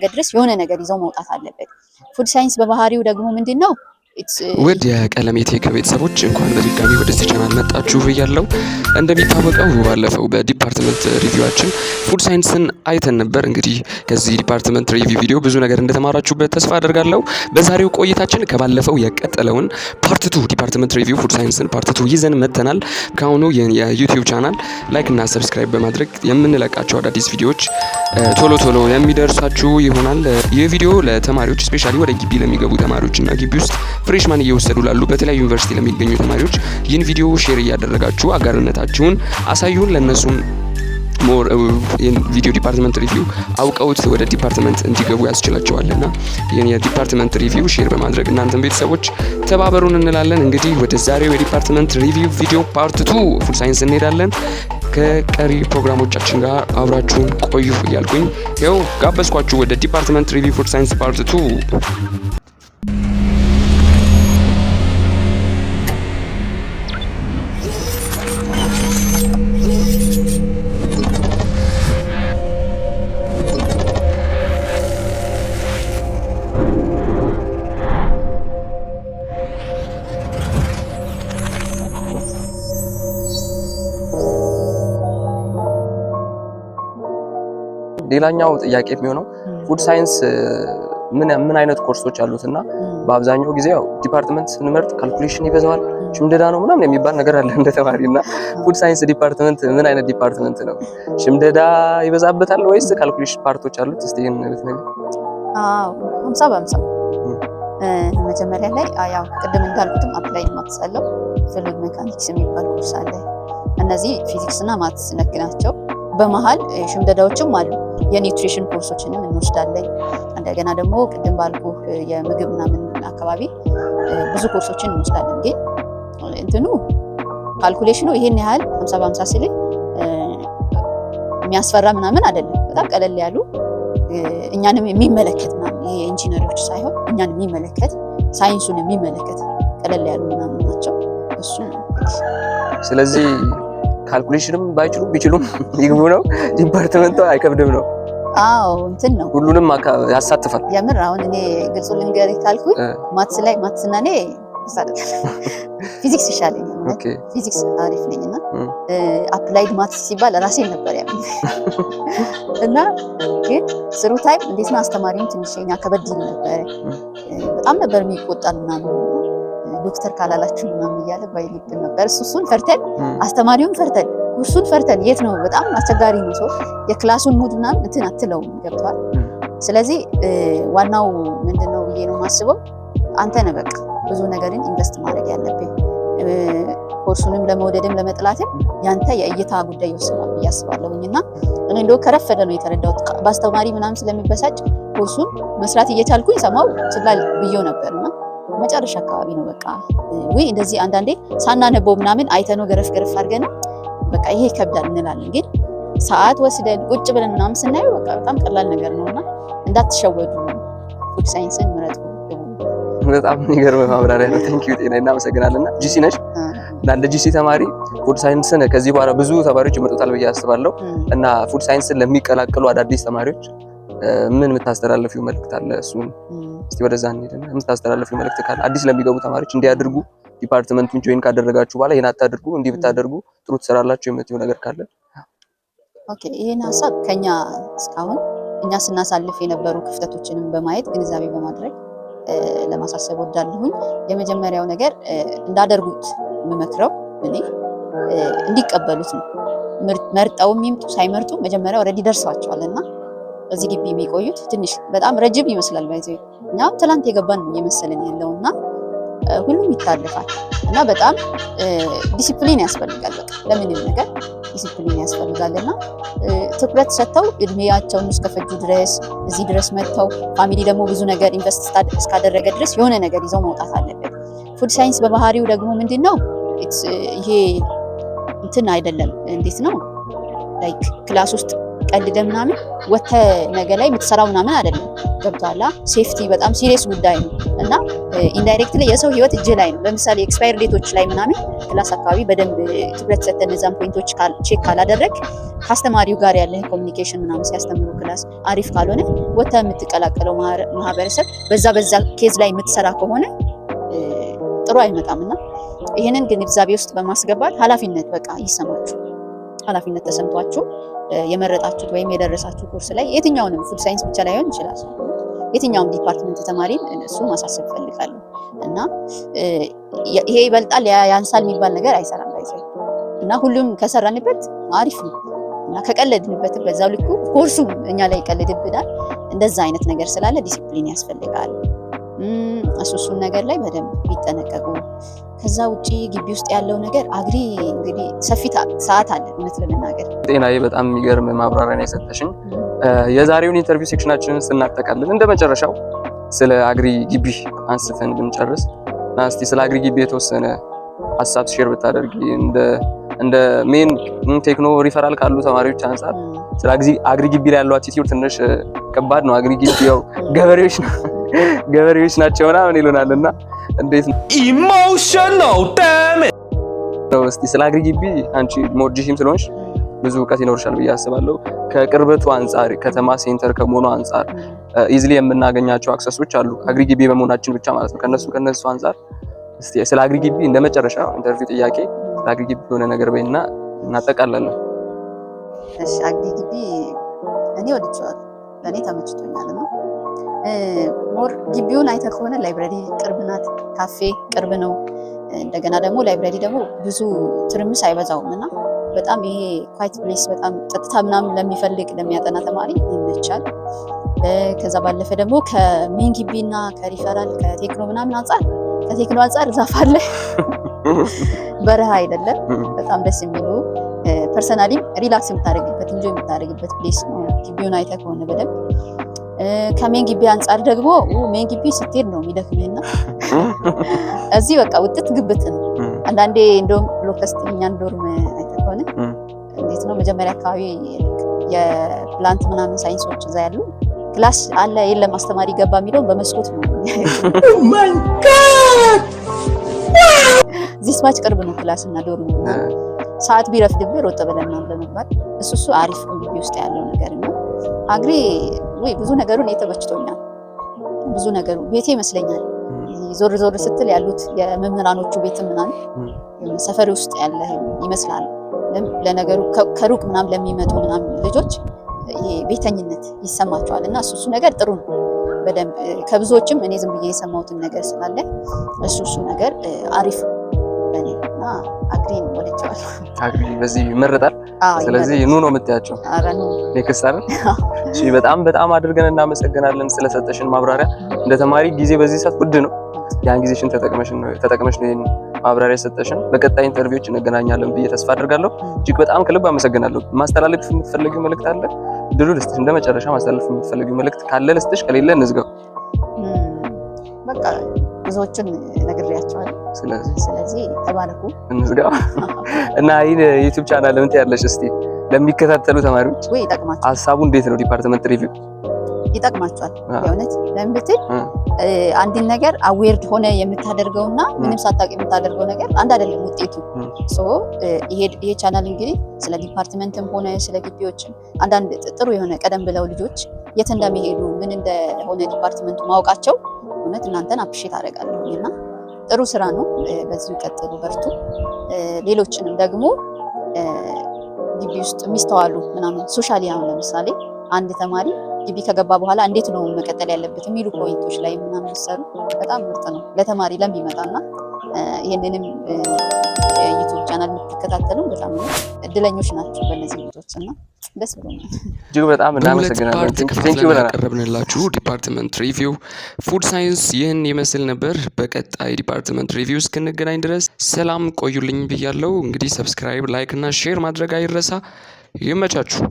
ድረስ የሆነ ነገር ይዘው መውጣት አለበት። ፉድ ሳይንስ በባህሪው ደግሞ ምንድነው? ውድ የቀለም የቴክ ቤተሰቦች እንኳን በድጋሚ ወደዚህ ቻናል መጣችሁ ብያለሁ። እንደሚታወቀው ባለፈው በዲፓርትመንት ሪቪዋችን ፉድ ሳይንስን አይተን ነበር። እንግዲህ ከዚህ ዲፓርትመንት ሪቪው ቪዲዮ ብዙ ነገር እንደተማራችሁበት ተስፋ አደርጋለሁ። በዛሬው ቆይታችን ከባለፈው የቀጠለውን ፓርት 2 ዲፓርትመንት ሪቪው ፉድ ሳይንስን ፓርት 2 ይዘን መጥተናል። ካሁኑ የዩቲዩብ ቻናል ላይክ እና ሰብስክራይብ በማድረግ የምንለቃቸው አዳዲስ ቪዲዮዎች ቶሎ ቶሎ የሚደርሳችሁ ይሆናል። ይህ ቪዲዮ ለተማሪዎች ስፔሻሊ ወደ ግቢ ለሚገቡ ተማሪዎች እና ግቢ ውስጥ ፍሬሽማን እየወሰዱ ላሉ በተለያዩ ዩኒቨርሲቲ ለሚገኙ ተማሪዎች ይህን ቪዲዮ ሼር እያደረጋችሁ አጋርነታችሁን አሳዩን። ለነሱም ሞር ቪዲዮ ዲፓርትመንት ሪቪው አውቀውት ወደ ዲፓርትመንት እንዲገቡ ያስችላቸዋልና ይህን የዲፓርትመንት ሪቪው ሼር በማድረግ እናንተም ቤተሰቦች ተባበሩን እንላለን። እንግዲህ ወደ ዛሬው የዲፓርትመንት ሪቪው ቪዲዮ ፓርት 2 ፉድ ሳይንስ እንሄዳለን። ከቀሪ ፕሮግራሞቻችን ጋር አብራችሁን ቆዩ እያልኩኝ ያው ጋበዝኳችሁ ወደ ዲፓርትመንት ሪቪው ፉድ ሳይንስ ፓርት 2። ሌላኛው ጥያቄ የሚሆነው ፉድ ሳይንስ ምን አይነት ኮርሶች አሉትና በአብዛኛው ጊዜ ያው ዲፓርትመንት ስንመርጥ ካልኩሌሽን ይበዛዋል፣ ሽምደዳ ነው ምናምን የሚባል ነገር አለ እንደ ተማሪና ፉድ ሳይንስ ዲፓርትመንት ምን አይነት ዲፓርትመንት ነው? ሽምደዳ ይበዛበታል ወይስ ካልኩሌሽን ፓርቶች አሉት? እስቲ ይሄን ብትነግሪኝ። አዎ 50 በ50 መጀመሪያ ላይ ያው ቅድም እንዳልኩትም አፕላይድ ማትስ አለው፣ ፍሉይድ ሜካኒክስ የሚባል ኮርስ አለ። እነዚህ ፊዚክስ እና ማትስ ነክ ናቸው። በመሃል ሽምደዳዎችም አሉ። የኒውትሪሽን ኮርሶችንም እንወስዳለን። እንደገና ደግሞ ቅድም ባልኩ የምግብ ምናምን አካባቢ ብዙ ኮርሶችን እንወስዳለን። ግን እንትኑ ካልኩሌሽኑ ይሄን ያህል 50 በ50 ሲል የሚያስፈራ ምናምን አይደለም። በጣም ቀለል ያሉ እኛንም የሚመለከት ምናምን ይሄ ኢንጂነሮች ሳይሆን እኛን የሚመለከት ሳይንሱን የሚመለከት ቀለል ያሉ ምናምን ናቸው። እሱ ስለዚህ ካልኩሌሽንም ባይችሉም ቢችሉም ይግቡ ነው። ዲፓርትመንቱ አይከብድም ነው። አዎ እንትን ነው፣ ሁሉንም ያሳትፋል። የምር አሁን እኔ ግልጹ ልንገርህ ካልኩኝ ማትስና እኔ ፊዚክስ ይሻለኛል። ኦኬ ፊዚክስ አሪፍ ነኝና አፕላይድ ማትስ ሲባል ራሴን ነበር ያለው እና ግን ስሩ ታይም እንዴት ነው አስተማሪውን ትንሽኛ ከበድ ይል ነበር። በጣም ነበር የሚቆጣን ምናምን ዶክተር ካላላችሁ ምናምን እያለ ባይልብ ነበር። እሱን ፈርተን አስተማሪውን ፈርተን ኩርሱን ፈርተን የት ነው በጣም አስቸጋሪ ነው። ሰው የክላሱን ሙድ ምናምን እንትን አትለውም። ገብቷል። ስለዚህ ዋናው ምንድነው ብዬ ነው ማስበው አንተ ነህ በቃ ብዙ ነገርን ኢንቨስት ማድረግ ያለብህ። ኮርሱንም ለመውደድም ለመጥላትም ያንተ የእይታ ጉዳይ ይወስናል ብዬ አስባለሁኝና እኔ እንደው ከረፈደ ነው የተረዳሁት። በአስተማሪ ምናምን ስለሚበሳጭ ኮርሱን መስራት እየቻልኩኝ ሰማው ስላል ብዬው ነበርና መጨረሻ አካባቢ ነው በቃ ወይ እንደዚህ አንዳንዴ ሳናነበው ምናምን አይተነው ገረፍ አድርገን በቃ ይሄ ይከብዳል እንላለን። ግን ሰዓት ወስደን ቁጭ ብለን ምናምን ስናየው በቃ በጣም ቀላል ነገር ነውና እንዳትሸወዱ፣ ፉድ ሳይንስን ምረጡ። በጣም የሚገርም ማብራሪያ ነው። ቴንክ ዩ ጤና እናመሰግናለንና ጂሲ ነሽ እና እንደ ጂሲ ተማሪ ፉድ ሳይንስን ከዚህ በኋላ ብዙ ተማሪዎች ይመጡታል ብዬ አስባለሁ እና ፉድ ሳይንስን ለሚቀላቀሉ አዳዲስ ተማሪዎች ምን የምታስተላልፊው መልእክት አለ? እሱን እስቲ ወደዛ እንሄድና የምታስተላልፊው መልእክት ካለ አዲስ ለሚገቡ ተማሪዎች እንዲያደርጉ ዲፓርትመንቱን ጆይን ካደረጋችሁ በኋላ ይሄን አታድርጉ እንዲህ ብታደርጉ ጥሩ ትሰራላችሁ የምትይው ነገር ካለ? ኦኬ ይሄን ሐሳብ ከኛ እስካሁን እኛ ስናሳልፍ የነበሩ ክፍተቶችንም በማየት ግንዛቤ በማድረግ ለማሳሰብ ወዳለሁኝ። የመጀመሪያው ነገር እንዳደርጉት የምመክረው እኔ እንዲቀበሉት ነው። መርጠው የሚምጡ ሳይመርጡ መጀመሪያ ኦልሬዲ ደርሷቸዋልና እዚህ ግቢ የሚቆዩት ትንሽ በጣም ረጅም ይመስላል። ባይዘው እኛም ትላንት የገባን ነው የመሰለን ያለውና ሁሉም ይታለፋል እና በጣም ዲሲፕሊን ያስፈልጋል። በቃ ለምንም ነገር ዲሲፕሊን ያስፈልጋልና ትኩረት ሰጥተው እድሜያቸውን እስከፈጁ ድረስ እዚህ ድረስ መጥተው ፋሚሊ ደግሞ ብዙ ነገር ኢንቨስት እስካደረገ ድረስ የሆነ ነገር ይዘው መውጣት አለበት። ፉድ ሳይንስ በባህሪው ደግሞ ምንድነው ይሄ እንትን አይደለም። እንዴት ነው ላይክ ክላስ ውስጥ ቀልደ ምናምን ወተ ነገ ላይ የምትሰራው ምናምን አይደለም። ገብቷላ። ሴፍቲ በጣም ሲሪየስ ጉዳይ ነው እና ኢንዳይሬክትሊ የሰው ህይወት እጅ ላይ ነው። ለምሳሌ ኤክስፓየር ዴቶች ላይ ምናምን ክላስ አካባቢ በደንብ ትኩረት ሰጥተን እነዛን ፖይንቶች ቼክ ካላደረግ ከአስተማሪው ጋር ያለ ኮሚኒኬሽን ምናምን ሲያስተምሩ ክላስ አሪፍ ካልሆነ ወጥተህ የምትቀላቀለው ማህበረሰብ በዛ ኬዝ ላይ የምትሰራ ከሆነ ጥሩ አይመጣም እና ይህንን ግንዛቤ ውስጥ በማስገባት ኃላፊነት በቃ ይሰማችሁ፣ ኃላፊነት ተሰምቷችሁ የመረጣችሁት ወይም የደረሳችሁ ኮርስ ላይ የትኛውንም ፉድ ሳይንስ ብቻ ላይሆን ይችላል የትኛውም ዲፓርትመንት ተማሪ እሱ ማሳሰብ ፈልጋለሁ እና ይሄ ይበልጣል ያንሳል የሚባል ነገር አይሰራም ባይዘው እና ሁሉም ከሰራንበት አሪፍ ነው እና ከቀለድንበት በዛው ልኩ ኮርሱም እኛ ላይ ይቀልድብናል። እንደዛ አይነት ነገር ስላለ ዲሲፕሊን ያስፈልጋል። እሱን ነገር ላይ በደንብ ቢጠነቀቁ። ከዛ ውጪ ግቢ ውስጥ ያለው ነገር አግሪ እንግዲህ ሰፊ ሰዓት አለ እውነት ለመናገር። ጤናዬ በጣም የሚገርም ማብራሪያ ነው የሰጠሽኝ። የዛሬውን ኢንተርቪው ሴክሽናችንን ስናጠቃልል እንደመጨረሻው ስለ አግሪ ግቢ አንስተን ብንጨርስ እና እስቲ ስለ አግሪ ግቢ የተወሰነ ሀሳብ ሼር ብታደርጊ እንደ ሜን ቴክኖ ሪፈራል ካሉ ተማሪዎች አንፃር ስለ አግሪ ግቢ ላይ ያለው አቲቲዩድ ትንሽ ከባድ ነው። አግሪ ግቢ ያው ገበሬዎች ናቸው ምናምን ይሉናል እና እንዴት ነው ኢሞሽናል ዳሜጅ ነው? እስቲ ስለ አግሪ ግቢ አንቺ ሞርጂሽም ስለሆንሽ ብዙ እውቀት ይኖርሻል ብዬ አስባለሁ። ከቅርበቱ አንፃር ከተማ ሴንተር ከመሆኑ አንፃር ኢዝሊ የምናገኛቸው አክሰሶች አሉ አግሪ ግቢ በመሆናችን ብቻ ማለት ነው። ከነሱ አንፃር እስቲ ስለ አግሪ ግቢ እንደመጨረሻ ኢንተርቪው ጥያቄ ስለ አግሪ ግቢ የሆነ ነገር በይና እናጠቃላለን። እሺ አግሪ ግቢ እኔ ወድጄዋለሁ፣ ለኔ ተመችቶኛል ነው ሞር ግቢውን አይተህ ከሆነ ላይብራሪ ቅርብ ናት፣ ካፌ ቅርብ ነው። እንደገና ደግሞ ላይብራሪ ደግሞ ብዙ ትርምስ አይበዛውም እና በጣም ይሄ ኳይት ፕሌስ በጣም ጸጥታ ምናምን ለሚፈልግ ለሚያጠና ተማሪ ይመቻል። ከዛ ባለፈ ደግሞ ከሜን ግቢ እና ከሪፈራል ከቴክኖ ምናምን አንፃር ከቴክኖ አንፃር ዛፍ አለ በረሃ አይደለም። በጣም ደስ የሚሉ ፐርሰናሊ ሪላክስ የምታደርግበት እንጆይ የምታደርግበት ፕሌስ ነው ግቢውን አይተህ ከሆነ በደንብ። ከሜን ግቢ አንፃር ደግሞ ሜን ግቢ ስትሄድ ነው የሚደክምህና እዚህ በቃ ውጥት ግብት ነው። አንዳንዴ እንደውም ብሎከስት እኛን ዶርም አይተህ ከሆነ እንዴት ነው መጀመሪያ አካባቢ የፕላንት ምናምን ሳይንሶች እዛ ያሉ ክላስ አለ የለም አስተማሪ ገባ የሚለውን በመስኮት ነው ማይ ጋድ ዚስ ማች ቅርብ ነው ክላስ እና ዶርም እና ሰዓት ቢረፍድብህ ሮጥ ብለና ለመግባት እሱ አሪፍ ነው ግቢ ውስጥ ያለው ነገር ነው። አግሪ ወይ ብዙ ነገሩን የተመችቶኛል። ብዙ ነገሩ ቤቴ ይመስለኛል። ዞር ስትል ያሉት የመምህራኖቹ ቤት ምናምን ሰፈር ውስጥ ያለ ይመስላል። ለነገሩ ከሩቅ ምናምን ለሚመጡ ምናምን ልጆች ይሄ ቤተኝነት ይሰማቸዋል እና እሱ ነገር ጥሩ ነው። በደንብ ከብዙዎችም እኔ ዝም ብዬ የሰማሁትን ነገር ስላለ እሱ ነገር አሪፍ እና አግሪን ወደቸዋለሁ። አግሪ በዚህ ይመረጣል። ስለዚህ ኑ ነው የምትያቸው ኔክስት አይደል? እሺ በጣም አድርገን እናመሰግናለን ስለሰጠሽን ማብራሪያ። እንደ ተማሪ ጊዜ በዚህ ሰዓት ውድ ነው። ያን ጊዜሽን ተጠቅመሽ ነው ይሄን ማብራሪያ ሰጠሽን። በቀጣይ ኢንተርቪዎች እንገናኛለን ብዬ ተስፋ አድርጋለሁ። እጅግ በጣም ከልብ አመሰግናለሁ። ማስተላለፍ የምትፈልጊው መልእክት አለ? ድሉ ልስጥሽ። እንደመጨረሻ ማስተላለፍ የምትፈልጊው መልእክት ካለ ልስጥሽ፣ ከሌለ እንዝጋው። በቃ ብዙዎችን ነግሬያቸዋለሁ። ስለዚህ ተባረኩ፣ እንዝጋው እና ይሄን ዩቲዩብ ቻናል ምን ትያለሽ? እስቲ ለሚከታተሉ ተማሪዎች ወይ ይጠቅማቸዋል። ሀሳቡ እንዴት ነው? ዲፓርትመንት ሪቪው ይጠቅማቸዋል። የእውነት ለምን ብትል አንድን ነገር አዌርድ ሆነ የምታደርገውና ምንም ሳታውቅ የምታደርገው ነገር አንድ አይደለም ውጤቱ። ይሄ ቻናል እንግዲህ ስለ ዲፓርትመንትም ሆነ ስለ ግቢዎችም አንዳንድ ጥሩ የሆነ ቀደም ብለው ልጆች የት እንደሚሄዱ ምን እንደሆነ ዲፓርትመንቱ ማወቃቸው እውነት እናንተን አፕሪሼት አደርጋለሁ እና ጥሩ ስራ ነው። በዚሁ ቀጥሉ፣ በርቱ። ሌሎችንም ደግሞ ግቢ ውስጥ የሚስተዋሉ ምናምን ሶሻሊ አሁን ለምሳሌ አንድ ተማሪ ግቢ ከገባ በኋላ እንዴት ነው መቀጠል ያለበት የሚሉ ፖይንቶች ላይ ምናምን ሰሩ በጣም ምርጥ ነው ለተማሪ ለሚመጣና ይሄንንም ዩቲዩብ ቻናል የምትከታተሉ በጣም እድለኞች ናቸው በእነዚህ ልጆች እና ደስ ብሎኛል። እጅግ በጣም እናመሰግናለን። ቴንኪው ብለናል። ያቀረብንላችሁ ዲፓርትመንት ሪቪው ፉድ ሳይንስ ይህን ይመስል ነበር። በቀጣይ ዲፓርትመንት ሪቪው እስክንገናኝ ድረስ ሰላም ቆዩልኝ ብያለሁ። እንግዲህ ሰብስክራይብ፣ ላይክ እና ሼር ማድረግ አይረሳ። ይመቻችሁ።